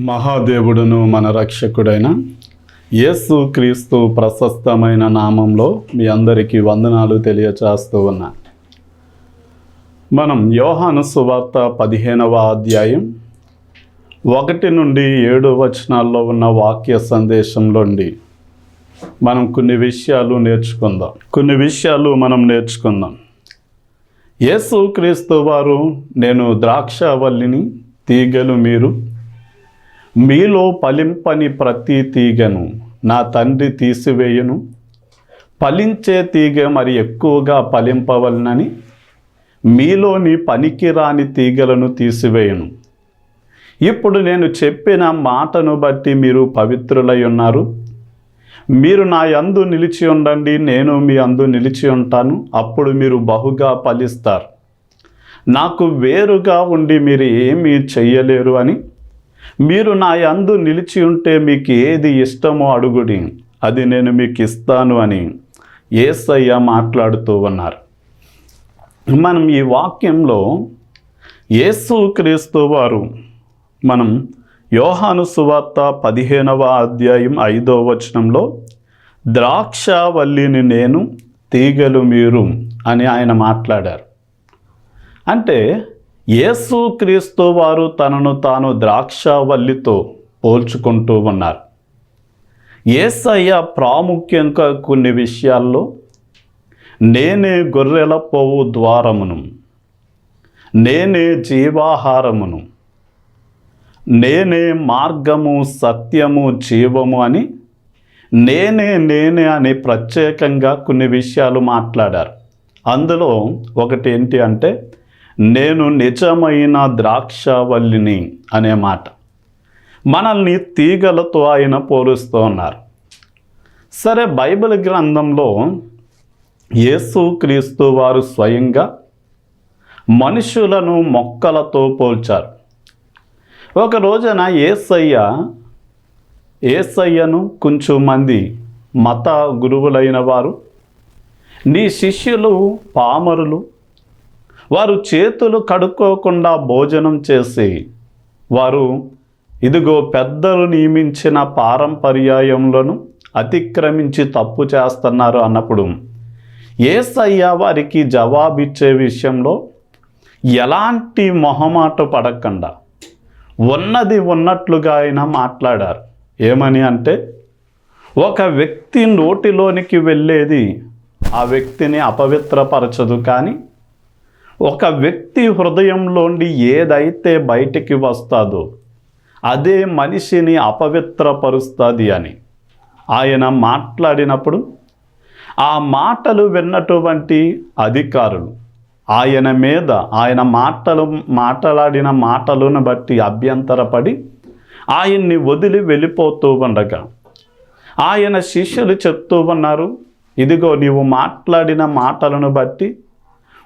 మహాదేవుడును మన రక్షకుడైన యేసు క్రీస్తు ప్రశస్తమైన నామంలో మీ అందరికీ వందనాలు తెలియచేస్తూ ఉన్నా. మనం యోహాను సువార్త 15వ అధ్యాయం 1 నుండి 7 వచనాల్లో ఉన్న వాక్య సందేశంలోండి మనం కొన్ని విషయాలు నేర్చుకుందాం. యేసు క్రీస్తు వారు, నేను ద్రాక్షవల్లిని, తీగలు మీరు. మీలో ఫలింపని ప్రతి తీగను నా తండ్రి తీసివేయును. ఫలించే తీగ మరి ఎక్కువగా ఫలింపవలనని మీలోని పనికిరాని తీగలను తీసివేయును. ఇప్పుడు నేను చెప్పిన మాటను బట్టి మీరు పవిత్రులై ఉన్నారు. మీరు నా యందు నిలిచి ఉండండి, నేను మీ యందు నిలిచి ఉంటాను. అప్పుడు మీరు బహుగా ఫలిస్తారు. నాకు వేరుగా ఉండి మీరు ఏమీ చెయ్యలేరు అని, మీరు నా యందు నిలిచి ఉంటే మీకు ఏది ఇష్టమో అడుగుడి, అది నేను మీకు ఇస్తాను అని యేసయ్య మాట్లాడుతూ ఉన్నారు. మనం ఈ వాక్యంలో యేసు క్రీస్తు వారు, మనం యోహాను సువార్త 15వ అధ్యాయం 5వ వచనంలో ద్రాక్షవల్లిని నేను, తీగలు మీరు అని ఆయన మాట్లాడారు. అంటే యేసు క్రీస్తు వారు తనను తాను ద్రాక్షవల్లితో పోల్చుకుంటూ ఉన్నారు. యేసయ్య ప్రాముఖ్యంగా కొన్ని విషయాల్లో నేనే గొర్రెల పోవు ద్వారమును, నేనే జీవాహారమును, నేనే మార్గము సత్యము జీవము అని నేనే అని ప్రత్యేకంగా కొన్ని విషయాలు మాట్లాడారు. అందులో ఒకటి ఏంటి అంటే, నేను నిజమైన ద్రాక్షవల్లిని అనే మాట. మనల్ని తీగలతో ఆయన పోలుస్తూ ఉన్నారు. సరే, బైబిల్ గ్రంథంలో యేసు క్రీస్తు వారు స్వయంగా మనుషులను మొక్కలతో పోల్చారు. ఒక రోజున యేసయ్యను కొంచెం మంది మత గురువులైన వారు, నీ శిష్యులు పామరులు, వారు చేతులు కడుక్కోకుండా భోజనం చేసి వారు ఇదిగో పెద్దలు నియమించిన పారంపర్యాయములను అతిక్రమించి తప్పు చేస్తున్నారు అన్నప్పుడు యేసయ్య వారికి జవాబిచ్చే విషయంలో ఎలాంటి మొహమాట పడకుండా ఉన్నది ఉన్నట్లుగా ఆయన మాట్లాడారు. ఏమని అంటే, ఒక వ్యక్తి నోటిలోనికి వెళ్ళేది ఆ వ్యక్తిని అపవిత్రపరచదు, కానీ ఒక వ్యక్తి హృదయంలోండి ఏదైతే బయటికి వస్తుందో అదే మనిషిని అపవిత్రపరుస్తుంది అని ఆయన మాట్లాడినప్పుడు ఆ మాటలు విన్నటువంటి అధికారులు ఆయన మాట్లాడిన మాటలను బట్టి అభ్యంతరపడి ఆయన్ని వదిలి వెళ్ళిపోతూ ఉండగా ఆయన శిష్యులు చెప్తూ ఉన్నారు, ఇదిగో నీవు మాట్లాడిన మాటలను బట్టి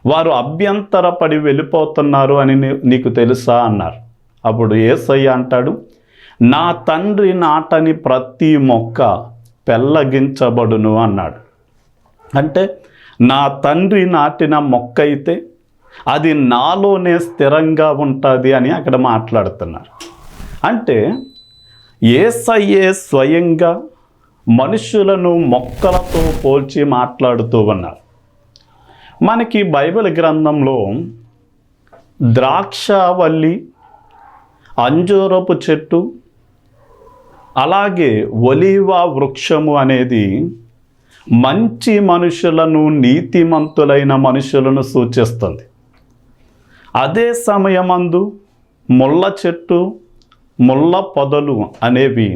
వారు అభ్యంతరపడి వెళ్ళిపోతున్నారు అని నీకు తెలుసా అన్నారు. అప్పుడు యేసయ్య అంటాడు, నా తండ్రి నాటని ప్రతి మొక్క పెళ్ళగించబడును అన్నాడు. అంటే నా తండ్రి నాటిన మొక్క అయితే అది నాలోనే స్థిరంగా ఉంటుంది అని అక్కడ మాట్లాడుతున్నారు. అంటే యేసయ్యే స్వయంగా మనుషులను మొక్కలతో పోల్చి మాట్లాడుతూ ఉన్నారు. మనకి బైబిల్ గ్రంథంలో ద్రాక్షవల్లి, అంజూరపు చెట్టు, అలాగే ఒలీవ వృక్షము అనేది మంచి మనుషులను, నీతిమంతులైన మనుషులను సూచిస్తుంది. అదే సమయమందు ముళ్ళ చెట్టు, ముళ్ళ పొదలు అనేవి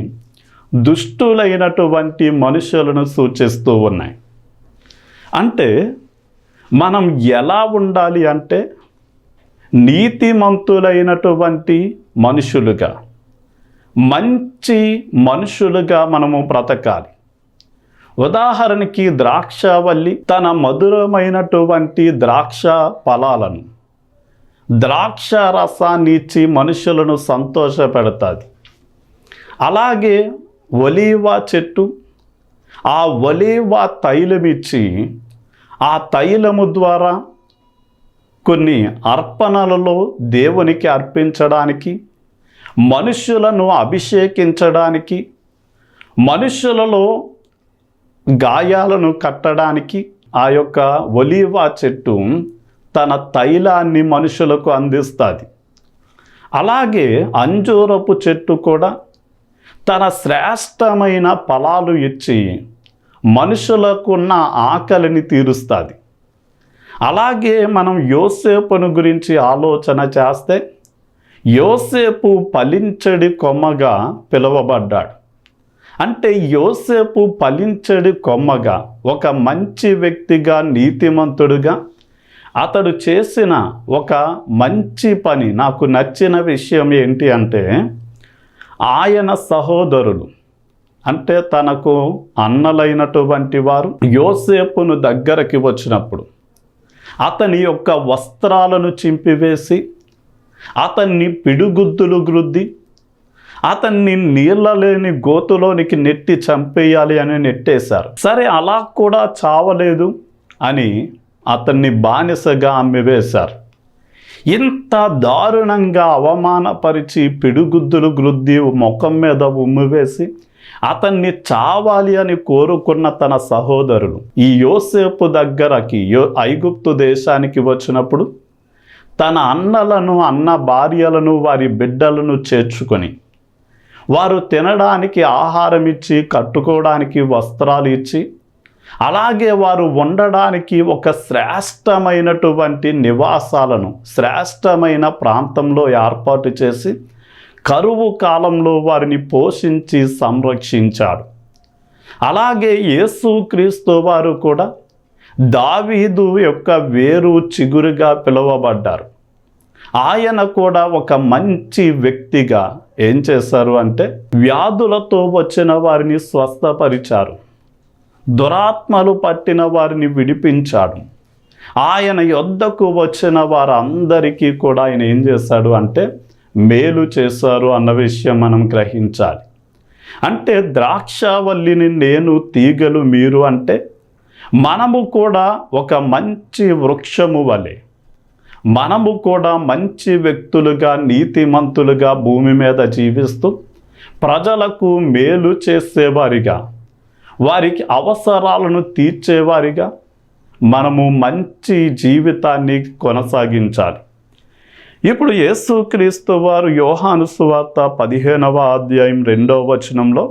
దుష్టులైనటువంటి మనుషులను సూచిస్తూ ఉన్నాయి. అంటే మనం ఎలా ఉండాలి అంటే, నీతిమంతులైనటువంటి మనుషులుగా, మంచి మనుషులుగా మనము బ్రతకాలి. ఉదాహరణకి ద్రాక్షవల్లి తన మధురమైనటువంటి ద్రాక్ష ఫలాలను, ద్రాక్ష రసాన్ని ఇచ్చి మనుషులను సంతోషపెడతాది. అలాగే ఒలీవ చెట్టు ఆ ఒలీవ తైలమిచ్చి ఆ తైలము ద్వారా కొన్ని అర్పణలలో దేవునికి అర్పించడానికి మనుష్యులను అభిషేకించడానికి, మనుష్యులలో గాయాలను కట్టడానికి ఆ యొక్క ఒలీవ చెట్టు తన తైలాన్ని మనుషులకు అందిస్తుంది. అలాగే అంజూరపు చెట్టు కూడా తన శ్రేష్టమైన ఫలాలు ఇచ్చి మనుషులకున్న ఆకలిని తీరుస్తుంది. అలాగే మనం యోసేపును గురించి ఆలోచన చేస్తే, యోసేపు ఫలించడి కొమ్మగా పిలువబడ్డాడు. అంటే యోసేపు ఫలించడి కొమ్మగా, ఒక మంచి వ్యక్తిగా, నీతిమంతుడుగా అతడు చేసిన ఒక మంచి పని, నాకు నచ్చిన విషయం ఏంటి అంటే, ఆయన సహోదరులు అంటే తనకు అన్నలైనటువంటి వారు యోసేపును దగ్గరికి వచ్చినప్పుడు అతని యొక్క వస్త్రాలను చింపివేసి, అతన్ని పిడుగుద్దులు గ్రుద్ది, అతన్ని నీళ్ళ లేని గోతులోనికి నెట్టి చంపేయాలి అని నెట్టేశారు. సరే, అలా కూడా చావలేదు అని అతన్ని బానిసగా అమ్మివేశారు. ఇంత దారుణంగా అవమానపరిచి, పిడుగుద్దులు గ్రుద్ది, ముఖం మీద ఉమ్మివేసి అతన్ని చావాలి అని కోరుకున్న తన సహోదరులు ఈ యోసేపు దగ్గరకి ఐగుప్తు దేశానికి వచ్చినప్పుడు తన అన్నలను, అన్న భార్యలను, వారి బిడ్డలను చేర్చుకొని వారు తినడానికి ఆహారం ఇచ్చి, కట్టుకోవడానికి వస్త్రాలు ఇచ్చి, అలాగే వారు ఉండడానికి ఒక శ్రేష్టమైనటువంటి నివాసాలను శ్రేష్టమైన ప్రాంతంలో ఏర్పాటు చేసి కరువు కాలంలో వారిని పోషించి సంరక్షించాడు. అలాగే యేసుక్రీస్తు వారు కూడా దావీదు యొక్క వేరు చిగురుగా పిలువబడ్డారు. ఆయన కూడా ఒక మంచి వ్యక్తిగా ఏం చేశారు అంటే, వ్యాధులతో వచ్చిన వారిని స్వస్థపరిచారు, దురాత్మలు పట్టిన వారిని విడిపించాడు. ఆయన యొద్దకు వచ్చిన వారందరికీ కూడా ఆయన ఏం చేశాడు అంటే మేలు చేశారు అన్న విషయం మనం గ్రహించాలి. అంటే ద్రాక్షావల్లిని నేను, తీగలు మీరు అంటే మనము కూడా ఒక మంచి వృక్షము వలె, మనము కూడా మంచి వ్యక్తులుగా, నీతిమంతులుగా భూమి మీద జీవిస్తూ ప్రజలకు మేలు చేసేవారిగా, వారికి అవసరాలను తీర్చేవారిగా మనము మంచి జీవితాన్ని కొనసాగించాలి. ఇప్పుడు యేసుక్రీస్తు వారు యోహాను సువార్త 15వ అధ్యాయం 2వ వచనంలో,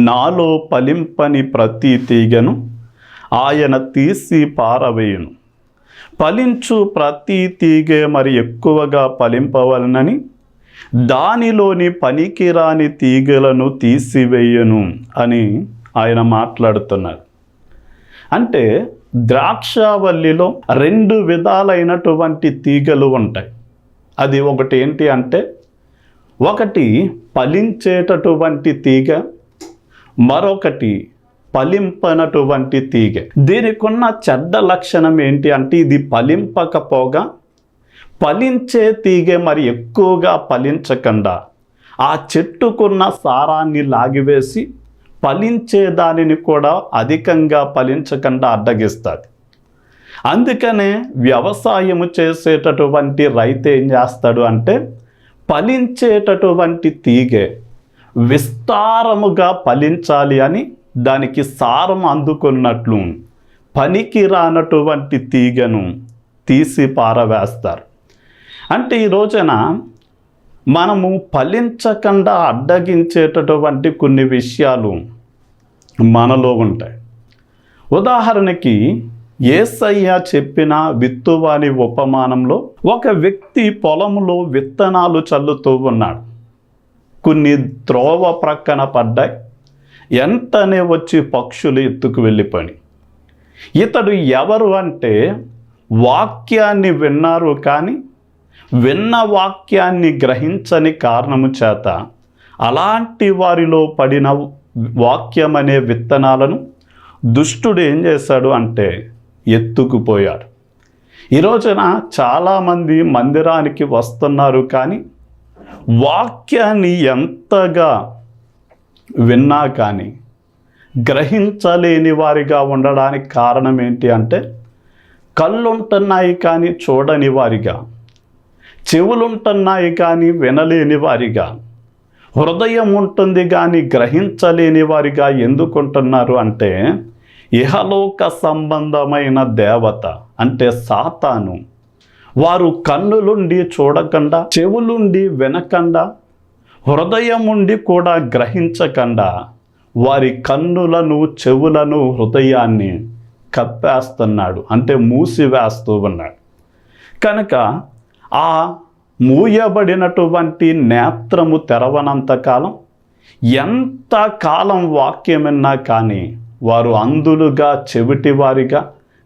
నాలో ఫలింపని ప్రతి తీగను ఆయన తీసి పారవేయును, ఫలించు ప్రతి తీగె మరి ఎక్కువగా ఫలింపవలనని దానిలోని పనికిరాని తీగలను తీసివేయను అని ఆయన మాట్లాడుతున్నారు. అంటే ద్రాక్షావల్లిలో 2 విధాలైనటువంటి తీగలు ఉంటాయి. అది ఒకటి ఏంటి అంటే, ఒకటి ఫలించేటటువంటి తీగ, మరొకటి ఫలింపనటువంటి తీగ. దీనికి ఉన్న చెడ్డ లక్షణం ఏంటి అంటే, ఇది ఫలింపకపోగా ఫలించే తీగ మరి ఎక్కువగా ఫలించకుండా ఆ చెట్టుకున్న సారాన్ని లాగివేసి ఫలించే దానిని కూడా అధికంగా ఫలించకుండా అడ్డగిస్తుంది. అందుకనే వ్యవసాయము చేసేటటువంటి రైతు ఏం చేస్తాడు అంటే, ఫలించేటటువంటి తీగె విస్తారముగా ఫలించాలి అని దానికి సారం అందుకున్నట్లు పనికి రానటువంటి తీగను తీసి పారవేస్తారు. అంటే ఈ రోజున మనము ఫలించకుండా అడ్డగించేటటువంటి కొన్ని విషయాలు మనలో ఉంటాయి. ఉదాహరణకి యేసయ్య చెప్పిన విత్తువాని ఉపమానంలో ఒక వ్యక్తి పొలంలో విత్తనాలు చల్లుతూ ఉన్నాడు. కొన్ని త్రోవ ప్రక్కన పడ్డాయి, వెంటనే వచ్చి పక్షులు ఎత్తుకు వెళ్ళిపోయి. ఇతడు ఎవరు అంటే, వాక్యాన్ని విన్నారు కానీ విన్న వాక్యాన్ని గ్రహించని కారణము చేత అలాంటి వారిలో పడిన వాక్యం అనే విత్తనాలను దుష్టుడు ఏం చేశాడు అంటే ఎత్తుకుపోయాడు. ఈ రోజున చాలామంది మందిరానికి వస్తున్నారు కానీ వాక్యాన్ని ఎంతగా విన్నా కానీ గ్రహించలేని వారిగా ఉండడానికి కారణం ఏంటి అంటే, కళ్ళుంటున్నాయి కానీ చూడని వారిగా, చెవులుంటున్నాయి కానీ వినలేని వారిగా, హృదయం ఉంటుంది కానీ గ్రహించలేని వారిగా ఎందుకుంటున్నారు అంటే, ఇహలోక సంబంధమైన దేవత అంటే సాతాను వారు కన్నులుండి చూడకుండా, చెవులుండి వినకుండా, హృదయం ఉండి కూడా గ్రహించకుండా వారి కన్నులను, చెవులను, హృదయాన్ని కప్పేస్తున్నాడు, అంటే మూసివేస్తూ ఉన్నాడు. కనుక ఆ మూయబడినటువంటి నేత్రము తెరవనంతకాలం ఎంత కాలం వాక్యం విన్నా కానీ వారు అంధులుగా, చెవిటి వారిగా,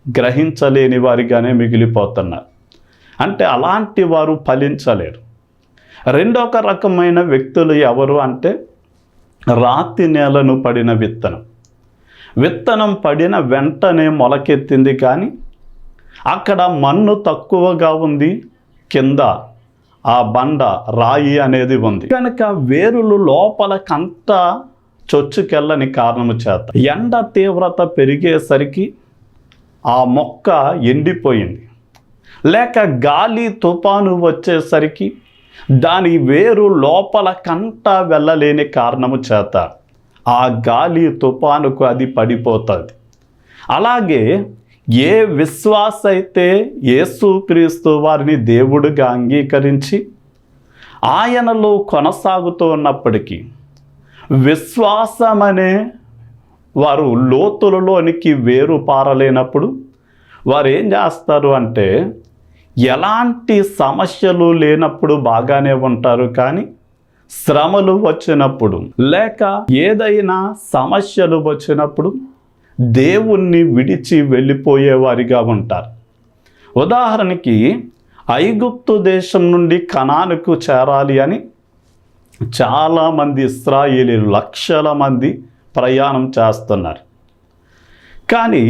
గ్రహించలేని వారిగానే మిగిలిపోతున్నారు. అంటే అలాంటి వారు ఫలించలేరు. రెండొక రకమైన వ్యక్తులు ఎవరు అంటే, రాతి నేలను పడిన విత్తనం. విత్తనం పడిన వెంటనే మొలకెత్తింది కానీ అక్కడ మన్ను తక్కువగా ఉంది, కింద ఆ బండ రాయి అనేది ఉంది కనుక వేరులు లోపలకంతా చొచ్చుకెళ్ళని కారణము చేత ఎండ తీవ్రత పెరిగేసరికి ఆ మొక్క ఎండిపోయింది, లేక గాలి తుఫాను వచ్చేసరికి దాని వేరు లోపలకంతా వెళ్ళలేని కారణము చేత ఆ గాలి తుఫానుకు అది పడిపోతుంది. అలాగే ఏ విశ్వాస అయితే యేసుక్రీస్తు వారిని దేవుడిగా అంగీకరించి ఆయనలో కొనసాగుతూ ఉన్నప్పటికీ విశ్వాసమనే వారు లోతులలోనికి వేరు పారలేనప్పుడు వారు ఏం చేస్తారు అంటే, ఎలాంటి సమస్యలు లేనప్పుడు బాగానే ఉంటారు, కానీ శ్రమలు వచ్చినప్పుడు లేక ఏదైనా సమస్యలు వచ్చినప్పుడు దేవుణ్ణి విడిచి వెళ్ళిపోయేవారిగా ఉంటారు. ఉదాహరణకి ఐగుప్తు దేశం నుండి కనానుకు చేరాలి అని చాలామంది ఇశ్రాయేలీలు లక్షల మంది ప్రయాణం చేస్తున్నారు. కానీ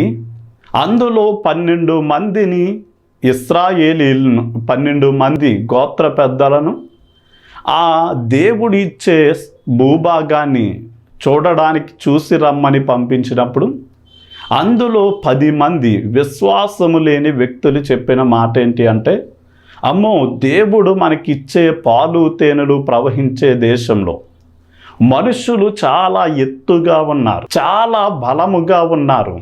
అందులో 12 మందిని ఇశ్రాయేలీలను 12 మంది గోత్ర పెద్దలను ఆ దేవుడిచ్చే భూభాగాన్ని చూడడానికి చూసి రమ్మని పంపించినప్పుడు అందులో 10 మంది విశ్వాసము లేని వ్యక్తులు చెప్పిన మాట ఏంటి అంటే, అమ్మో, దేవుడు మనకిచ్చే పాలు తేనెలు ప్రవహించే దేశంలో మనుషులు చాలా ఎత్తుగా ఉన్నారు, చాలా బలముగా ఉన్నారు,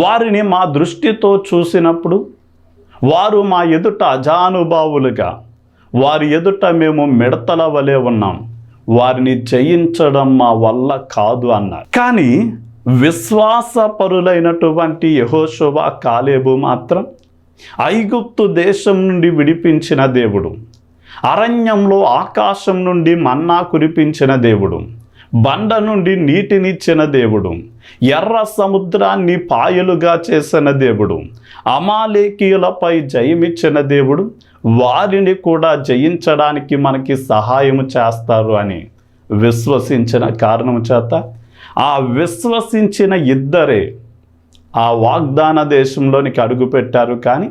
వారిని మా దృష్టితో చూసినప్పుడు వారు మా ఎదుట అజానుభావులుగా, వారి ఎదుట మేము మిడతల వలె ఉన్నాం, వారిని జయించడం మా వల్ల కాదు అన్నారు. కానీ విశ్వాసపరులైనటువంటి యెహోషువ, కాలేబు మాత్రం ఐగుప్తు దేశం నుండి విడిపించిన దేవుడు, అరణ్యంలో ఆకాశం నుండి మన్నా కురిపించిన దేవుడు, బండ నుండి నీటినిచ్చిన దేవుడు, ఎర్ర సముద్రాన్ని పాయలుగా చేసిన దేవుడు, అమాలేకీయులపై జయమిచ్చిన దేవుడు వారిని కూడా జయించడానికి మనకి సహాయము చేస్తారు అని విశ్వసించిన కారణం చేత ఆ విశ్వసించిన ఇద్దరే ఆ వాగ్దాన దేశంలోనికి అడుగుపెట్టారు. కానీ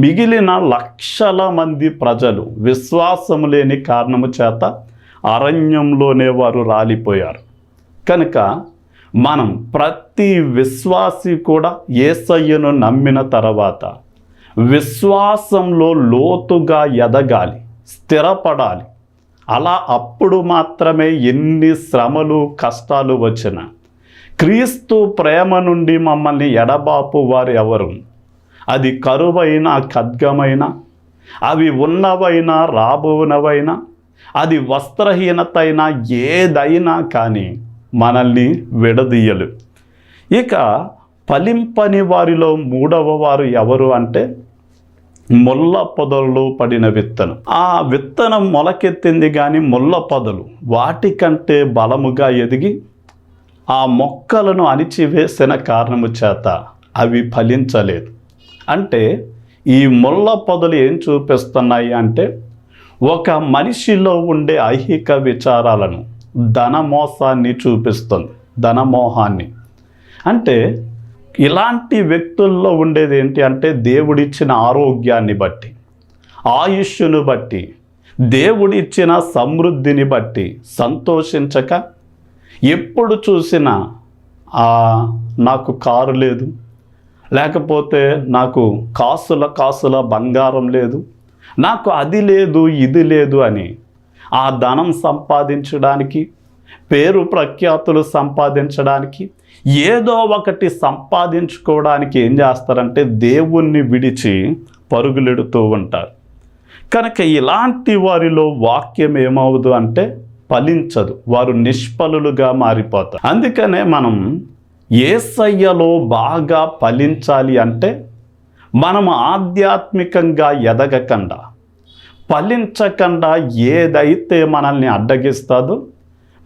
మిగిలిన లక్షల మంది ప్రజలు విశ్వాసము లేని కారణము చేత అరణ్యంలోనే వారు రాలిపోయారు. కనుక మనం ప్రతి విశ్వాసి కూడా యేసయ్యను నమ్మిన తర్వాత విశ్వాసంలో లోతుగా ఎదగాలి, స్థిరపడాలి. అలా అప్పుడు మాత్రమే ఎన్ని శ్రమలు, కష్టాలు వచ్చినా క్రీస్తు ప్రేమ నుండి మమ్మల్ని ఎడబాపు వారు ఎవరు, అది కరువైనా, ఖడ్గమైనా, అవి ఉన్నవైనా, రాబోనవైనా, అది వస్త్రహీనతైనా, ఏదైనా కానీ మనల్ని విడదీయలు. ఇక ఫలింపని వారిలో 3వ వారు ఎవరు అంటే, ముళ్ళ పొదల్లో పడిన విత్తనం. ఆ విత్తనం మొలకెత్తింది కానీ ముళ్ళ పొదలు వాటికంటే బలముగా ఎదిగి ఆ మొక్కలను అణిచివేసిన కారణము చేత అవి ఫలించలేదు. అంటే ఈ ముళ్ళ పొదలు ఏం చూపిస్తున్నాయి అంటే, ఒక మనిషిలో ఉండే ఐహిక విచారాలను, ధనమోసాన్ని చూపిస్తుంది, ధనమోహాన్ని. అంటే ఇలాంటి వ్యక్తుల్లో ఉండేది ఏంటి అంటే, దేవుడిచ్చిన ఆరోగ్యాన్ని బట్టి, ఆయుష్ను బట్టి, దేవుడిచ్చిన సమృద్ధిని బట్టి సంతోషించక ఎప్పుడు చూసినా నాకు కారు లేదు, లేకపోతే నాకు కాసుల బంగారం లేదు, నాకు అది లేదు ఇది లేదు అని ఆ ధనం సంపాదించడానికి, పేరు ప్రఖ్యాతులు సంపాదించడానికి, ఏదో ఒకటి సంపాదించుకోవడానికి ఏం చేస్తారంటే దేవుణ్ణి విడిచి పరుగులెడుతూ ఉంటారు. కనుక ఇలాంటి వారిలో వాక్యం ఏమవుదు అంటే ఫలించదు, వారు నిష్ఫలులుగా మారిపోతారు. అందుకనే మనం యేసయ్యలో బాగా ఫలించాలి అంటే మనం ఆధ్యాత్మికంగా ఎదగకుండా, ఫలించకుండా ఏదైతే మనల్ని అడ్డగిస్తుందో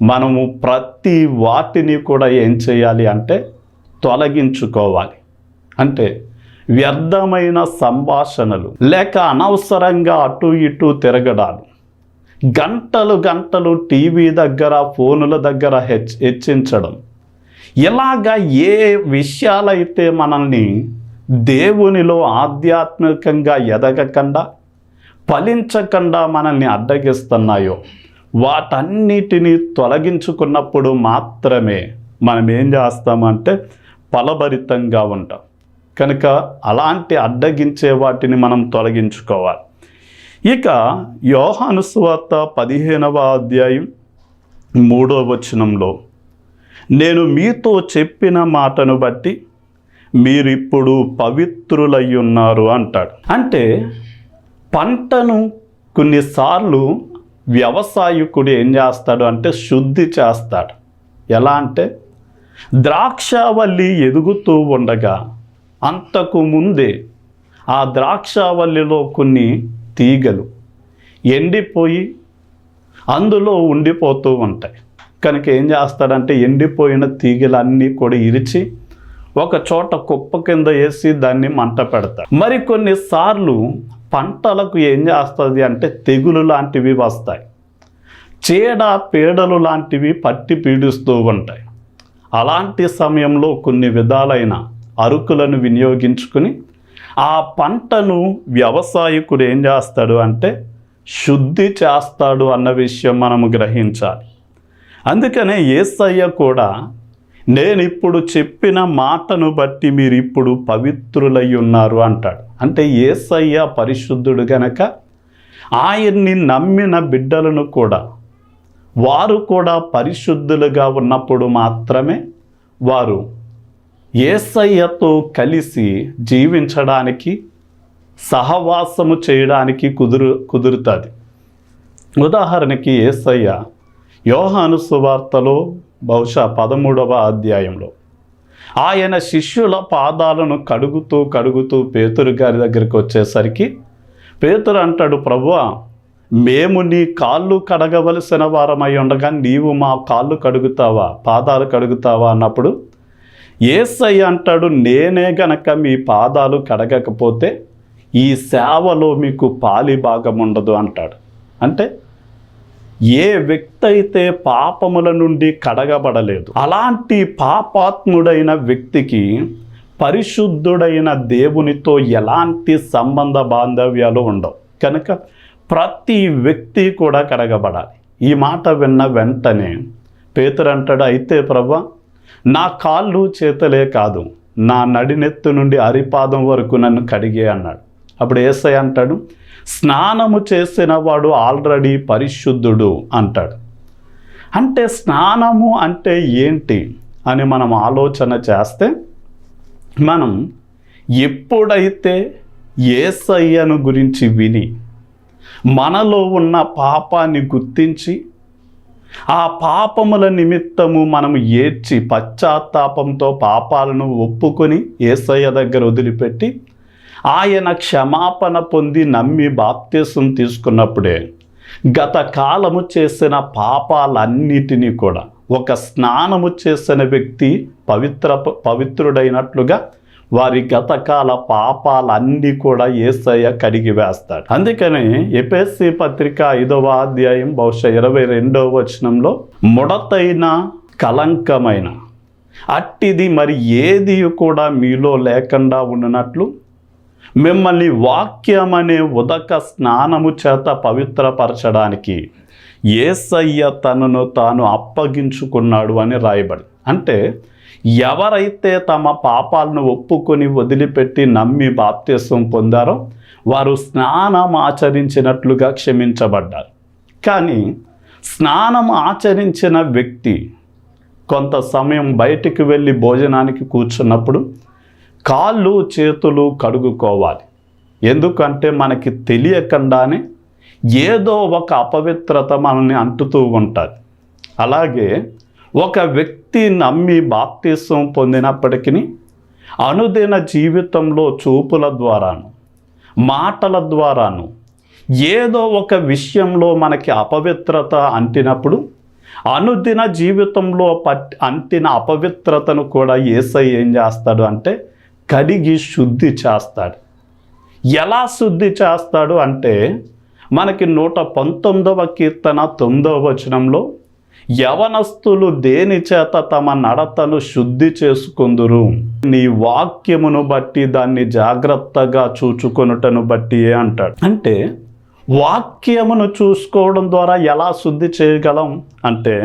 మనము ప్రతి వాటిని కూడా ఏం చేయాలి అంటే తొలగించుకోవాలి. అంటే వ్యర్థమైన సంభాషణలు, లేక అనవసరంగా అటు ఇటు తిరగడాలు, గంటలు గంటలు టీవీ దగ్గర, ఫోనుల దగ్గర హెచ్చించడం, ఇలాగా ఏ విషయాలైతే మనల్ని దేవునిలో ఆధ్యాత్మికంగా ఎదగకుండా, ఫలించకుండా మనల్ని అడ్డగిస్తున్నాయో వాటన్నిటినీ తొలగించుకున్నప్పుడు మాత్రమే మనం ఏం చేస్తామంటే ఫలభరితంగా ఉంటాం. కనుక అలాంటి అడ్డగించే వాటిని మనం తొలగించుకోవాలి. ఇక యోహాను సువార్త 15వ అధ్యాయం 3వ వచనంలో, నేను మీతో చెప్పిన మాటను బట్టి మీరిప్పుడు పవిత్రులై ఉన్నారు అంటాడు. అంటే పంటను కొన్నిసార్లు వ్యవసాయకుడు ఏం చేస్తాడు అంటే శుద్ధి చేస్తాడు. ఎలా అంటే ద్రాక్షావల్లి ఎదుగుతూ ఉండగా అంతకు ముందే ఆ ద్రాక్షావల్లిలో కొన్ని తీగలు ఎండిపోయి అందులో ఉండిపోతూ ఉంటాయి. కనుక ఏం చేస్తాడంటే ఎండిపోయిన తీగలన్నీ కూడా ఇరిచి ఒక చోట కుప్ప కింద వేసి దాన్ని మంట పెడతాడు. మరికొన్నిసార్లు పంటలకు ఏం చేస్తుంది అంటే తెగులు లాంటివి వస్తాయి, చీడ పీడలు లాంటివి పట్టి పీడిస్తూ ఉంటాయి. అలాంటి సమయంలో కొన్ని విధాలైన అరుకులను వినియోగించుకుని ఆ పంటను వ్యవసాయకుడు ఏం చేస్తాడు అంటే శుద్ధి చేస్తాడు అన్న విషయం మనము గ్రహించాలి. అందుకనే యేసయ్య కూడా నేను ఇప్పుడు చెప్పిన మాటను బట్టి మీరు ఇప్పుడు పవిత్రులై ఉన్నారు అంటాడు. అంటే యేసయ్య పరిశుద్ధుడు గనక ఆయన్ని నమ్మిన బిడ్డలను కూడా వారు కూడా పరిశుద్ధులుగా ఉన్నప్పుడు మాత్రమే వారు యేసయ్యతో కలిసి జీవించడానికి, సహవాసము చేయడానికి కుదురుతుంది. ఉదాహరణకి యేసయ్య యోహాను సువార్తలో బహుశా 13వ అధ్యాయంలో ఆయన శిష్యుల పాదాలను కడుగుతూ పేతురు గారి దగ్గరికి వచ్చేసరికి పేతురు అంటాడు, ప్రభువా, మేము నీ కాళ్ళు కడగవలసిన వారమై ఉండగా నీవు మా కాళ్ళు కడుగుతావా, పాదాలు కడుగుతావా అన్నప్పుడు యేసయ్య అంటాడు, నేనే గనక మీ పాదాలు కడగకపోతే ఈ సేవలో మీకు పాలి భాగం ఉండదు అంటాడు. అంటే ఏ వ్యక్తి అయితే పాపముల నుండి కడగబడలేదు, అలాంటి పాపాత్ముడైన వ్యక్తికి పరిశుద్ధుడైన దేవునితో ఎలాంటి సంబంధ బాంధవ్యాలు ఉండవు. కనుక ప్రతి వ్యక్తి కూడా కడగబడాలి. ఈ మాట విన్న వెంటనే పేతురు అంటాడు, అయితే ప్రభువా, నా కాళ్ళు చేతులే కాదు, నా నడినెత్తు నుండి అరిపాదం వరకు నన్ను కడిగే అన్నాడు. అప్పుడు యేసయ్య అంటాడు, స్నానము చేసిన వాడు ఆల్రెడీ పరిశుద్ధుడు అంటాడు. అంటే స్నానము అంటే ఏంటి అని మనం ఆలోచన చేస్తే, మనం ఎప్పుడైతే యేసయ్యను గురించి విని మనలో ఉన్న పాపాన్ని గుర్తించి ఆ పాపముల నిమిత్తము మనము ఏడ్చి పశ్చాత్తాపంతో పాపాలను ఒప్పుకొని యేసయ్య దగ్గర వదిలిపెట్టి ఆయన క్షమాపణ పొంది నమ్మి బాప్తిసం తీసుకున్నప్పుడే గత కాలము చేసిన పాపాలన్నిటినీ కూడా ఒక స్నానము చేసిన వ్యక్తి పవిత్రుడైనట్లుగా వారి గతకాల పాపాలన్నీ కూడా యేసయ్య కడిగి వేస్తాడు. అందుకని ఎఫెసీ పత్రిక 5వ అధ్యాయం బహుశా 22వ వచనంలో, ముడతైన కలంకమైన అట్టిది మరి ఏది కూడా మీలో లేకుండా ఉన్నట్లు మిమ్మల్ని వాక్యం అనే ఉదక స్నానము చేత పవిత్రపరచడానికి యేసయ్య తనను తాను అప్పగించుకున్నాడు అని రాయబడి. అంటే ఎవరైతే తమ పాపాలను ఒప్పుకొని వదిలిపెట్టి నమ్మి బాప్తిసం పొందారో వారు స్నానం ఆచరించినట్లుగా క్షమించబడ్డారు. కానీ స్నానం ఆచరించిన వ్యక్తి కొంత సమయం బయటికి వెళ్ళి భోజనానికి కూర్చున్నప్పుడు కాళ్ళు చేతులు కడుగుకోవాలి. ఎందుకంటే మనకి తెలియకుండానే ఏదో ఒక అపవిత్రత మనల్ని అంటుతూ ఉంటుంది. అలాగే ఒక వ్యక్తి నమ్మి బాప్తిసం పొందినప్పటికీ అనుదిన జీవితంలో చూపుల ద్వారాను మాటల ద్వారాను ఏదో ఒక విషయంలో మనకి అపవిత్రత అంటినప్పుడు అనుదిన జీవితంలో అంటిన అపవిత్రతను కూడా యేసయ్య ఏం చేస్తాడు అంటే కడిగి శుద్ధి చేస్తాడు. ఎలా శుద్ధి చేస్తాడు అంటే మనకి 119వ కీర్తన 9వ వచనంలో యవనస్తులు దేని చేత తమ నడతను శుద్ధి చేసుకుందురు, నీ వాక్యమును బట్టి దాన్ని జాగ్రత్తగా చూచుకొనుటను బట్టి అంటాడు. అంటే వాక్యమును చూసుకోవడం ద్వారా ఎలా శుద్ధి చేయగలం అంటే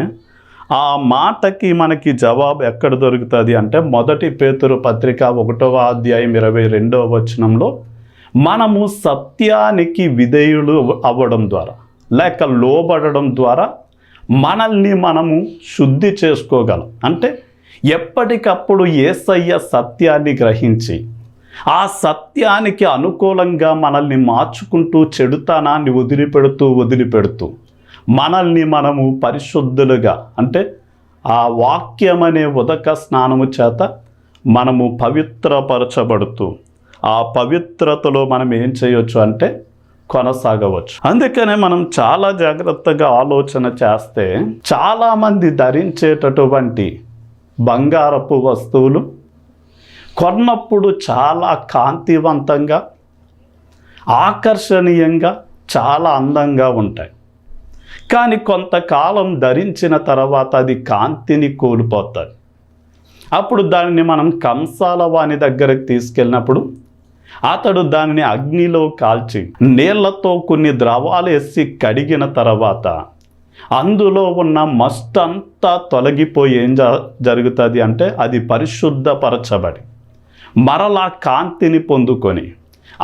ఆ మాటకి మనకి జవాబు ఎక్కడ దొరుకుతుంది అంటే 1 పేతురు పత్రిక 1వ అధ్యాయం 22వ వచనంలో మనము సత్యానికి విధేయులు అవ్వడం ద్వారా లేక లోబడడం ద్వారా మనల్ని మనము శుద్ధి చేసుకోగలం. అంటే ఎప్పటికప్పుడు యేసయ్య సత్యాన్ని గ్రహించి ఆ సత్యానికి అనుకూలంగా మనల్ని మార్చుకుంటూ చెడుతనాన్ని వదిలిపెడుతూ మనల్ని మనము పరిశుద్ధులుగా అంటే ఆ వాక్యం అనే ఉదక స్నానము చేత మనము పవిత్రపరచబడుతూ ఆ పవిత్రతలో మనం ఏం చేయొచ్చు అంటే కొనసాగవచ్చు. అందుకనే మనం చాలా జాగ్రత్తగా ఆలోచన చేస్తే చాలామంది ధరించేటటువంటి బంగారపు వస్తువులు కొన్నప్పుడు చాలా కాంతివంతంగా ఆకర్షణీయంగా చాలా అందంగా ఉంటాయి. కానీ కొంతకాలం ధరించిన తర్వాత అది కాంతిని కోల్పోతుంది. అప్పుడు దానిని మనం కంసాల వాని దగ్గరకు తీసుకెళ్ళినప్పుడు అతడు దానిని అగ్నిలో కాల్చి నీళ్లతో కొన్ని ద్రవాలు వేసి కడిగిన తర్వాత అందులో ఉన్న మస్ట్ అంతా తొలగిపోయి ఏం జరుగుతుంది అంటే అది పరిశుద్ధపరచబడి మరలా కాంతిని పొందుకొని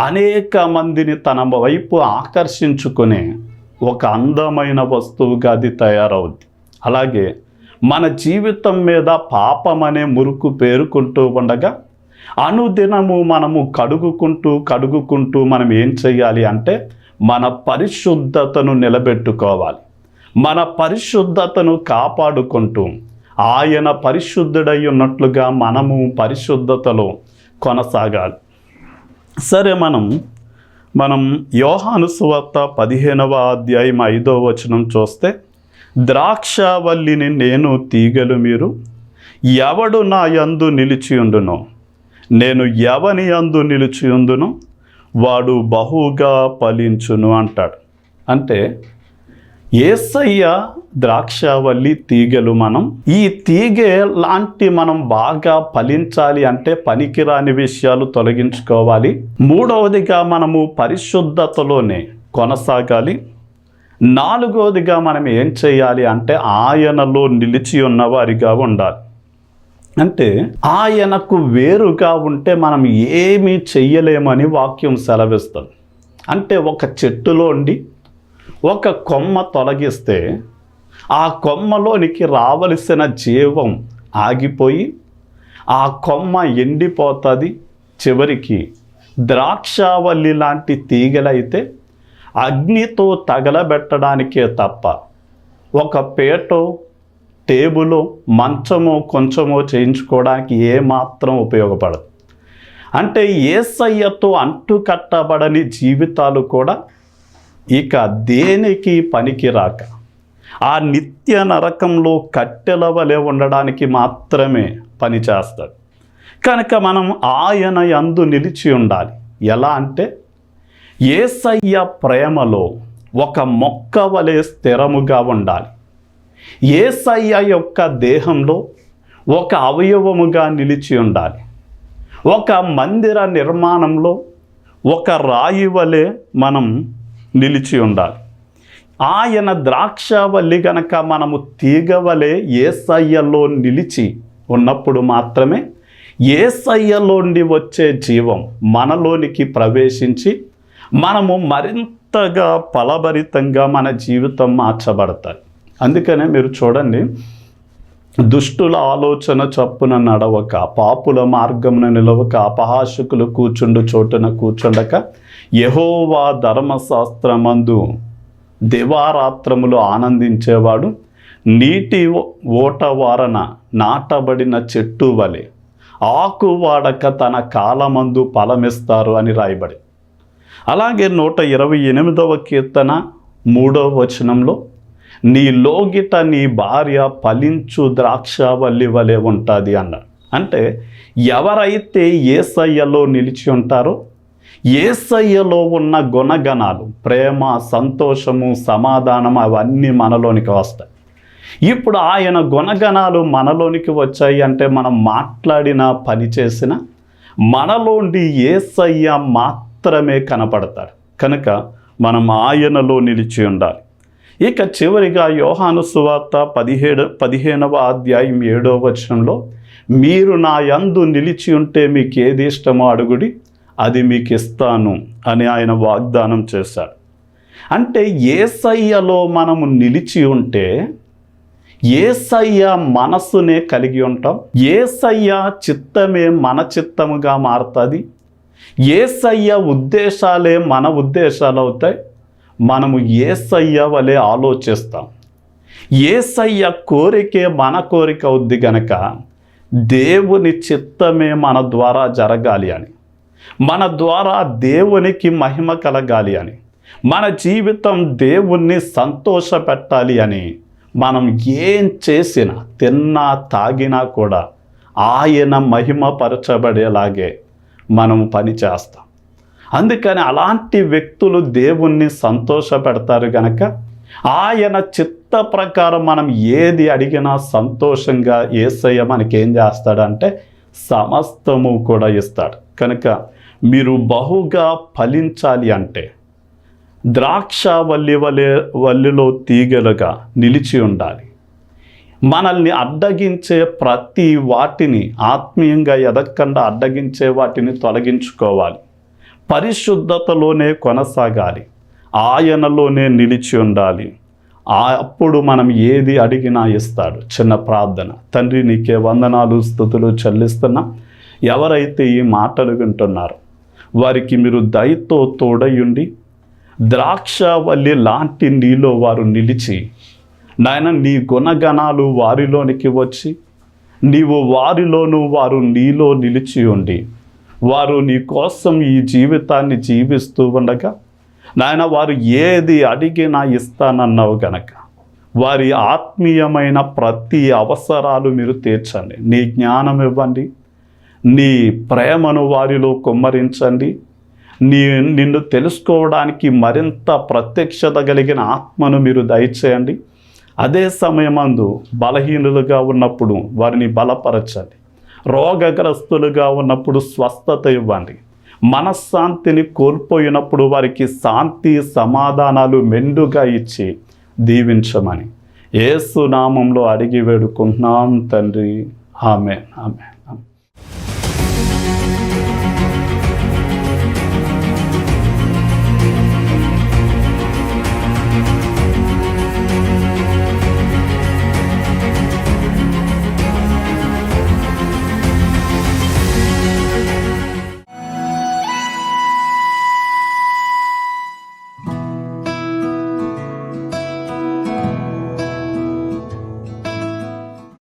అనేక మందిని తన వైపు ఆకర్షించుకునే ఒక అందమైన వస్తువుగా అది తయారవుద్ది. అలాగే మన జీవితం మీద పాపం అనే మురుకు పేరుకుంటూ ఉండగా అనుదినము మనము కడుగుకుంటూ మనం ఏం చేయాలి అంటే మన పరిశుద్ధతను నిలబెట్టుకోవాలి. మన పరిశుద్ధతను కాపాడుకుంటూ ఆయన పరిశుద్ధుడై ఉన్నట్లుగా మనము పరిశుద్ధతలో కొనసాగాలి. సరే, మనం యోహాను సువార్త 15వ అధ్యాయం 5వ వచనం చూస్తే ద్రాక్షావల్లిని నేను తీగలు మీరు, ఎవడు నా యందు నిలిచియుండునో నేను ఎవని యందు నిలిచియుందునో వాడు బహుగా ఫలించును అంటాడు. అంటే యేసయ్య ద్రాక్షావల్లి తీగలు. ఈ తీగె లాంటి మనం బాగా ఫలించాలి అంటే పనికిరాని విషయాలు తొలగించుకోవాలి. మూడవదిగా మనము పరిశుద్ధతలోనే కొనసాగాలి. నాలుగవదిగా మనం ఏం చేయాలి అంటే ఆయనలో నిలిచి ఉన్నవారిగా ఉండాలి. అంటే ఆయనకు వేరుగా ఉంటే మనం ఏమీ చెయ్యలేమని వాక్యం సెలవిస్తుంది. అంటే ఒక చెట్టులోండి ఒక కొమ్మ తొలగిస్తే ఆ కొమ్మలోనికి రావలసిన జీవం ఆగిపోయి ఆ కొమ్మ ఎండిపోతుంది. చివరికి ద్రాక్షావల్లి లాంటి తీగలైతే అగ్నితో తగలబెట్టడానికే తప్ప ఒక పీటో టేబులో మంచమో కొంచెమో చేయించుకోవడానికి ఏమాత్రం ఉపయోగపడదు. అంటే యేసయ్యతో అంటుకట్టబడని జీవితాలు కూడా ఇక దేనికి పనికి రాక ఆ నిత్య నరకంలో కట్టెల వలె ఉండడానికి మాత్రమే పనిచేస్తాడు. కనుక మనం ఆయన యందు నిలిచి ఉండాలి. ఎలా అంటే యేసయ్య ప్రేమలో ఒక మొక్క వలె స్థిరముగా ఉండాలి. యేసయ్య యొక్క దేహంలో ఒక అవయవముగా నిలిచి ఉండాలి. ఒక మందిర నిర్మాణంలో ఒక రాయి వలె మనం నిలిచి ఉండాలి. ఆయన ద్రాక్షావల్లి గనక మనము తీగవలే యేసయ్యలో నిలిచి ఉన్నప్పుడు మాత్రమే యేసయ్యలోండి వచ్చే జీవం మనలోనికి ప్రవేశించి మనము మరింతగా ఫలభరితంగా మన జీవితం మార్చబడతాయి. అందుకనే మీరు చూడండి, దుష్టుల ఆలోచన చప్పున నడవక, పాపుల మార్గమున నిలవక, అపహాసకులు కూర్చుండు చోటున కూర్చుండక, యెహోవా ధర్మశాస్త్రమందు దివారాత్రములు ఆనందించేవాడు నీటి ఓట వారన నాటబడిన చెట్టు వలె ఆకు వాడక తన కాలమందు ఫలమిస్తారు అని రాయబడి. అలాగే 128వ కీర్తన 3వ వచనంలో, నీ లోగిట నీ భార్య ఫలించు ద్రాక్షవల్లి వలె ఉంటుంది అన్నాడు. అంటే ఎవరైతే యేసయ్యలో నిలిచి ఉంటారో, యేసయ్యలో ఉన్న గుణగణాలు, ప్రేమ, సంతోషము, సమాధానం అవన్నీ మనలోనికి వస్తాయి. ఇప్పుడు ఆయన గుణగణాలు మనలోనికి వచ్చాయి అంటే మనం మాట్లాడిన పని చేసిన మనలోండి యేసయ్య మాత్రమే కనపడతాడు. కనుక మనం ఆయనలో నిలిచి ఉండాలి. ఇక చివరిగా యోహాను సువార్త 15వ అధ్యాయం 7వ వచనంలో, మీరు నా యందు నిలిచి ఉంటే మీకు ఏది ఇష్టమో అడుగుడి, అది మీకు ఇస్తాను అని ఆయన వాగ్దానం చేశాడు. అంటే యేసయ్యలో మనము నిలిచి ఉంటే యేసయ్య మనస్సునే కలిగి ఉంటాం. యేసయ్య చిత్తమే మన చిత్తముగా మారుతుంది. యేసయ్య ఉద్దేశాలే మన ఉద్దేశాలు అవుతాయి. మనము యేసయ్య వలె ఆలోచిస్తాం. యేసయ్య కోరికే మన కోరిక అవుద్ది గనక దేవుని చిత్తమే మన ద్వారా జరగాలి అని, మన ద్వారా దేవునికి మహిమ కలగాలి అని, మన జీవితం దేవుణ్ణి సంతోష పెట్టాలి అని మనం ఏం చేసినా, తిన్నా తాగినా కూడా ఆయన మహిమపరచబడేలాగే మనం పని చేస్తాం. అందుకని అలాంటి వ్యక్తులు దేవుణ్ణి సంతోష పెడతారు గనక ఆయన చిత్త ప్రకారం మనం ఏది అడిగినా సంతోషంగా యేసయ్య మనకేం చేస్తాడంటే సమస్తము కూడా ఇస్తాడు. కనుక మీరు బహుగా ఫలించాలి అంటే వల్లిలో తీగలుగా నిలిచి ఉండాలి. మనల్ని అడ్డగించే ప్రతి వాటిని, ఆత్మీయంగా ఎదగకుండా అడ్డగించే వాటిని తొలగించుకోవాలి. పరిశుద్ధతలోనే కొనసాగాలి. ఆయనలోనే నిలిచి ఉండాలి. అప్పుడు మనం ఏది అడిగినా ఇస్తాడు. చిన్న ప్రార్థన. తండ్రి, నీకే వందనాలు, స్తుతులు చెల్లిస్తున్నా. ఎవరైతే ఈ మాటలు వింటున్నారో వారికి మీరు దయతో తోడయుండి ద్రాక్షవల్లి లాంటి నీలో వారు నిలిచి, నాయన నీ గుణగణాలు వారిలోనికి వచ్చి నీవు వారిలోనూ వారు నీలో నిలిచి ఉండి వారు నీ కోసం ఈ జీవితాన్ని జీవిస్తూ ఉండగా, నాయన వారు ఏది అడిగినా ఇస్తానన్నావు గనక వారి ఆత్మీయమైన ప్రతి అవసరాలు మీరు తీర్చండి. నీ జ్ఞానం ఇవ్వండి, నీ ప్రేమను వారిలో కుమ్మరించండి, నిన్ను తెలుసుకోవడానికి మరింత ప్రత్యక్షత కలిగిన ఆత్మను మీరు దయచేయండి. అదే సమయమందు బలహీనులుగా ఉన్నప్పుడు వారిని బలపరచండి. రోగగ్రస్తులుగా ఉన్నప్పుడు స్వస్థత ఇవ్వండి. మనశ్శాంతిని కోల్పోయినప్పుడు వారికి శాంతి సమాధానాలు మెండుగా ఇచ్చి దీవించమని యేసు నామంలో అడిగి వేడుకుంటున్నాం తండ్రి. ఆమేన్. ఆమేన్.